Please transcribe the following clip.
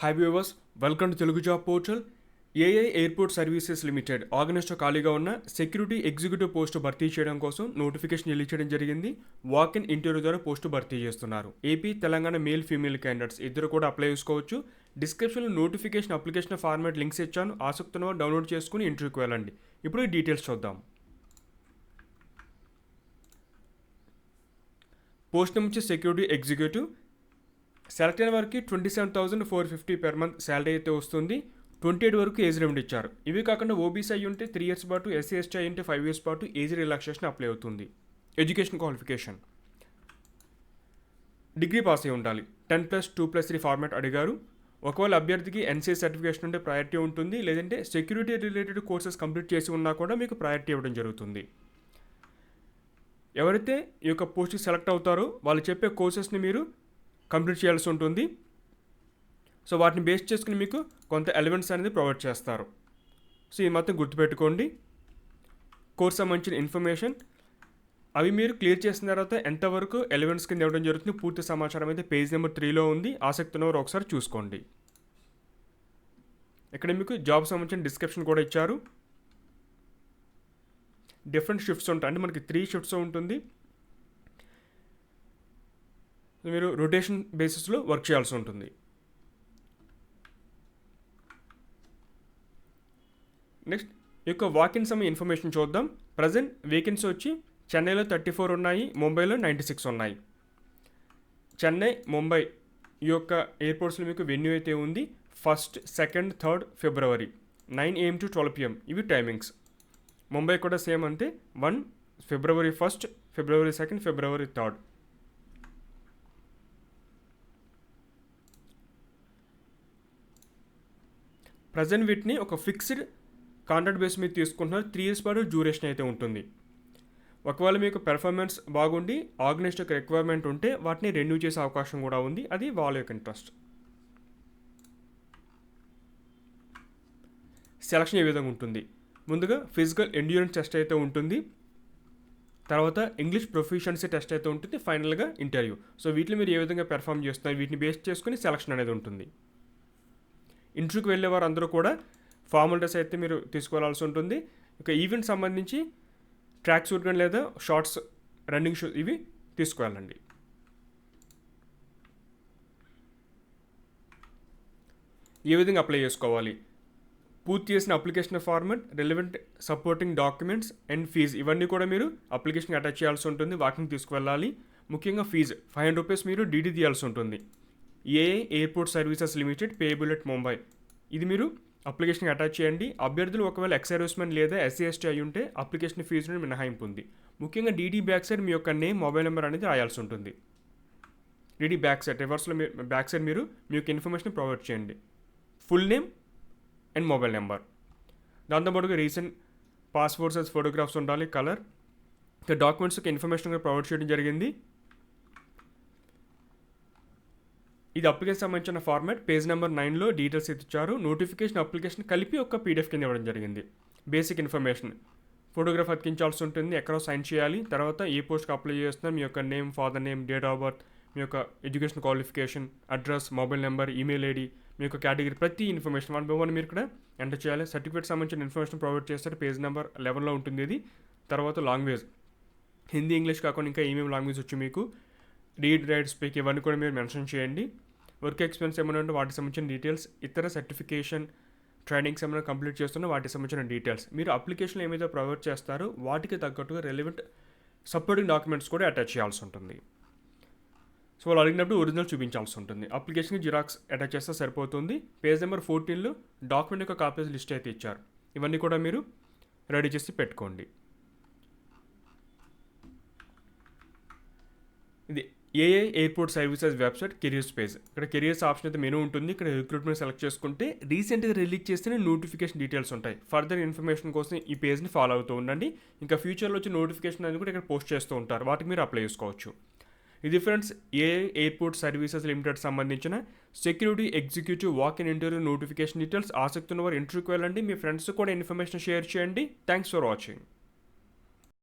Hi viewers, welcome to Telugu job portal. AI airport services limited ఆగస్టులో ఖాళీగా ఉన్న security executive post భర్తీ చేయడం కోసం నోటిఫికేషన్ రిలీజ్ చేయడం జరిగింది. వాక్ ఇన్ ఇంటర్వ్యూ ద్వారా పోస్టు భర్తీ చేస్తున్నారు. AP, Telangana male, female candidates ఇద్దరు కూడా అప్లై చేసుకోవచ్చు. డిస్క్రిప్షన్లో నోటిఫికేషన్ అప్లికేషన్ ఫార్మాట్ లింక్స్ ఇచ్చాను. ఆసక్తి ఉన్న డౌన్లోడ్ చేసుకుని ఇంటర్వ్యూకి వెళ్ళండి. ఇప్పుడు ఈ డీటెయిల్స్ చూద్దాం. పోస్ట్ నేమ్ వచ్చి సెక్యూరిటీ ఎగ్జిక్యూటివ్. సెలెక్ట్ అయిన వారికి 27,450 per month శాలరీ అయితే వస్తుంది. 28 వరకు ఏజ్ లిమిట్ ఇచ్చారు. ఇవి కాకుండా ఓబీసీ అయ్యి ఉంటే 3 years పాటు, ఎస్సీ ఎస్టీ అయ్యి ఉంటే 5 years పాటు ఏజ్ రిలాక్సేషన్ అప్లై అవుతుంది. ఎడ్యుకేషన్ క్వాలిఫికేషన్ డిగ్రీ పాస్ అయి ఉండాలి. 10+2+3 ఫార్మాట్ అడిగారు. ఒకవేళ అభ్యర్థికి ఎన్సీఏ సర్టిఫికేషన్ ఉంటే ప్రయారిటీ ఉంటుంది, లేదంటే సెక్యూరిటీ రిలేటెడ్ కోర్సెస్ కంప్లీట్ చేసి ఉన్నా కూడా మీకు ప్రయారిటీ ఇవ్వడం జరుగుతుంది. ఎవరైతే ఈ యొక్క పోస్ట్కి సెలెక్ట్ అవుతారో వాళ్ళు చెప్పే కోర్సెస్ని మీరు కంప్లీట్ చేయాల్సి ఉంటుంది. సో వాటిని బేస్ చేసుకుని మీకు కొంత ఎలిమెంట్స్ అనేది ప్రొవైడ్ చేస్తారు. సో ఇది మాత్రం గుర్తుపెట్టుకోండి. కోర్స్ సంబంధించిన ఇన్ఫర్మేషన్ అవి మీరు క్లియర్ చేసిన తర్వాత ఎంతవరకు ఎలిమెంట్స్ కింద ఇవ్వడం జరుగుతుంది పూర్తి సమాచారం అయితే పేజ్ నెంబర్ 3లో ఉంది. ఆసక్తి ఉన్నవారు ఒకసారి చూసుకోండి. ఇక్కడ మీకు జాబ్ సంబంధించిన డిస్క్రిప్షన్ కూడా ఇచ్చారు. డిఫరెంట్ షిఫ్ట్స్ ఉంటాయి, అంటే మనకి 3 షిఫ్ట్స్ ఉంటుంది. మీరు రొటేషన్ బేసిస్లో వర్క్ చేయాల్సి ఉంటుంది. నెక్స్ట్ ఈ యొక్క వాకిన్ సమయ ఇన్ఫర్మేషన్ చూద్దాం. ప్రజెంట్ వేకెన్సీ వచ్చి చెన్నైలో 34 ఉన్నాయి, ముంబైలో 96 ఉన్నాయి. చెన్నై, ముంబై ఈ యొక్క ఎయిర్పోర్ట్స్లో మీకు వెన్యూ అయితే ఉంది. 1st, 2nd, 3rd February 9 AM to 12 PM ఇవి టైమింగ్స్. ముంబై కూడా సేమ్ అంతే. 1 February 1st, February 2nd, February 3rd. Present వీటిని ఒక ఫిక్స్డ్ కాంట్రాక్ట్ బేస్ మీద తీసుకుంటున్నారు. 3 years పాటు డ్యూరేషన్ అయితే ఉంటుంది. ఒకవేళ మీకు పెర్ఫార్మెన్స్ బాగుండి ఆర్గనైజ్డ్ యొక్క రిక్వైర్మెంట్ ఉంటే వాటిని రెన్యూ చేసే అవకాశం కూడా ఉంది. అది వాళ్ళ యొక్క ఇంట్రెస్ట్. సెలక్షన్ ఏ విధంగా ఉంటుంది? ముందుగా ఫిజికల్ ఎండ్యూరెన్స్ టెస్ట్ అయితే ఉంటుంది. తర్వాత ఇంగ్లీష్ ప్రొఫిషియన్సీ టెస్ట్ అయితే ఉంటుంది. ఫైనల్గా ఇంటర్వ్యూ. సో వీటిని మీరు ఏ విధంగా పెర్ఫామ్ చేస్తున్నారు వీటిని బేస్ చేసుకుని సెలక్షన్ అనేది ఉంటుంది. ఇంటర్వ్యూకి వెళ్ళే వారు అందరూ కూడా ఫార్మల్ డ్రెస్ అయితే మీరు తీసుకోవాల్సి ఉంటుంది. ఇక ఈవెంట్ సంబంధించి ట్రాక్ సూట్ కానీ లేదా షార్ట్స్, రన్నింగ్ షూస్ ఇవి తీసుకువెళ్ళండి. ఏ విధంగా అప్లై చేసుకోవాలి? పూర్తి చేసిన application format, relevant supporting documents and fees ఇవన్నీ కూడా మీరు అప్లికేషన్కి అటాచ్ చేయాల్సి ఉంటుంది. వాటిని తీసుకువెళ్ళాలి. ముఖ్యంగా ఫీజు 500 rupees మీరు డీడీ తీయాల్సి ఉంటుంది. AI airport services limited payable at Mumbai ఇది మీరు అప్లికేషన్కి అటాచ్ చేయండి. అభ్యర్థులు ఒకవేళ ఎక్స్ సర్వీస్మెన్ లేదా ఎస్సీ ఎస్టీ అయి ఉంటే అప్లికేషన్ ఫీజు నుండి మినహాయింపు ఉంది. ముఖ్యంగా డీడీ బ్యాక్ సైడ్ మీ యొక్క నేమ్, మొబైల్ నెంబర్ అనేది రాయాల్సి ఉంటుంది. డీడీ బ్యాక్ సైడ్ రివర్స్లో బ్యాక్ సైడ్ మీరు మీ యొక్క ఇన్ఫర్మేషన్ ప్రొవైడ్ చేయండి. Full name and mobile number. దాంతోపాటుగా రీసెంట్ పాస్పోర్ట్ సైజ్ ఫోటోగ్రాఫ్స్ ఉండాలి, కలర్. ఇక డాక్యుమెంట్స్ యొక్క ఇన్ఫర్మేషన్ ప్రొవైడ్ చేయడం జరిగింది. ఇది అప్లికేషన్ సంబంధించిన ఫార్మాట్. పేజ్ నెంబర్ 9లో డీటెయిల్స్ ఇచ్చారు. నోటిఫికేషన్, అప్లికేషన్ కలిపి ఒక పీడిఎఫ్ కింద ఇవ్వడం జరిగింది. బేసిక్ ఇన్ఫర్మేషన్, ఫోటోగ్రాఫ్ అతికించాల్సి ఉంటుంది, ఎక్కడో సైన్ చేయాలి. తర్వాత ఏ పోస్ట్కి అప్లై చేస్తున్నారు, మీ యొక్క name, father name, date of birth, మీ యొక్క education qualification, address, mobile number, email ID, మీ యొక్క కేటగిరీ, ప్రతి ఇన్ఫర్మేషన్ 1 by 1 మీరు ఇక్కడ ఎంటర్ చేయాలి. సర్టిఫికేట్ సంబంధించిన ఇన్ఫర్మేషన్ ప్రొవైడ్ చేస్తారు. పేజ్ నెంబర్ 11లో ఉంటుంది ఇది. తర్వాత లాంగ్వేజ్, హిందీ, ఇంగ్లీష్ కాకుండా ఇంకా ఏమేమి లాంగ్వేజ్ వచ్చి మీకు రీడ్, రైట్, స్పీక్ ఇవన్నీ కూడా మీరు మెన్షన్ చేయండి. వర్క్ ఎక్స్పీరియన్స్ ఏమైనా ఉంటే వాటికి సంబంధించిన డీటెయిల్స్, ఇతర సర్టిఫికేషన్, ట్రైనింగ్స్ ఏమైనా కంప్లీట్ చేస్తున్నా వాటికి సంబంధించిన డీటెయిల్స్, మీరు అప్లికేషన్లో ఏమైతే ప్రొవైడ్ చేస్తారో వాటికి తగ్గట్టుగా రెలవెంట్ సపోర్టింగ్ డాక్యుమెంట్స్ కూడా అటాచ్ చేయాల్సి ఉంటుంది. సో వాళ్ళు అడిగినప్పుడు ఒరిజినల్ చూపించాల్సి ఉంటుంది. అప్లికేషన్కి జిరాక్స్ అటాచ్ చేస్తే సరిపోతుంది. పేజ్ నెంబర్ 14లో డాక్యుమెంట్ యొక్క కాపీస్ లిస్ట్ అయితే ఇచ్చారు. ఇవన్నీ కూడా మీరు రెడీ చేసి పెట్టుకోండి. ఇది AI airport services website careers page. ఇక్కడ కెరియర్స్ ఆప్షన్ అయితే మెనూ ఉంటుంది. ఇక్కడ రిక్రూట్మెంట్ సెలెక్ట్ చేసుకుంటే రీసెంట్గా రిలీజ్ చేస్తేనే నోటిఫికేషన్ డీటెయిల్స్ ఉంటాయి. ఫర్దర్ ఇన్ఫర్మేషన్ కోసం ఈ పేజ్ని ఫాలో అవుతూ ఉండండి. ఇంకా ఫ్యూచర్లో వచ్చే నోటిఫికేషన్ అనేది కూడా ఇక్కడ పోస్ట్ చేస్తూ ఉంటారు. వాటికి మీరు అప్లై చేసుకోవచ్చు. ఇది friends AI airport services limited సంబంధించిన security executive walk in interview notification details. ఆసక్తి ఉన్నవారు ఇంటర్వ్యూకి వెళ్ళండి. మీ ఫ్రెండ్స్ కూడా ఇన్ఫర్మేషన్ షేర్ చేయండి. Thanks for watching.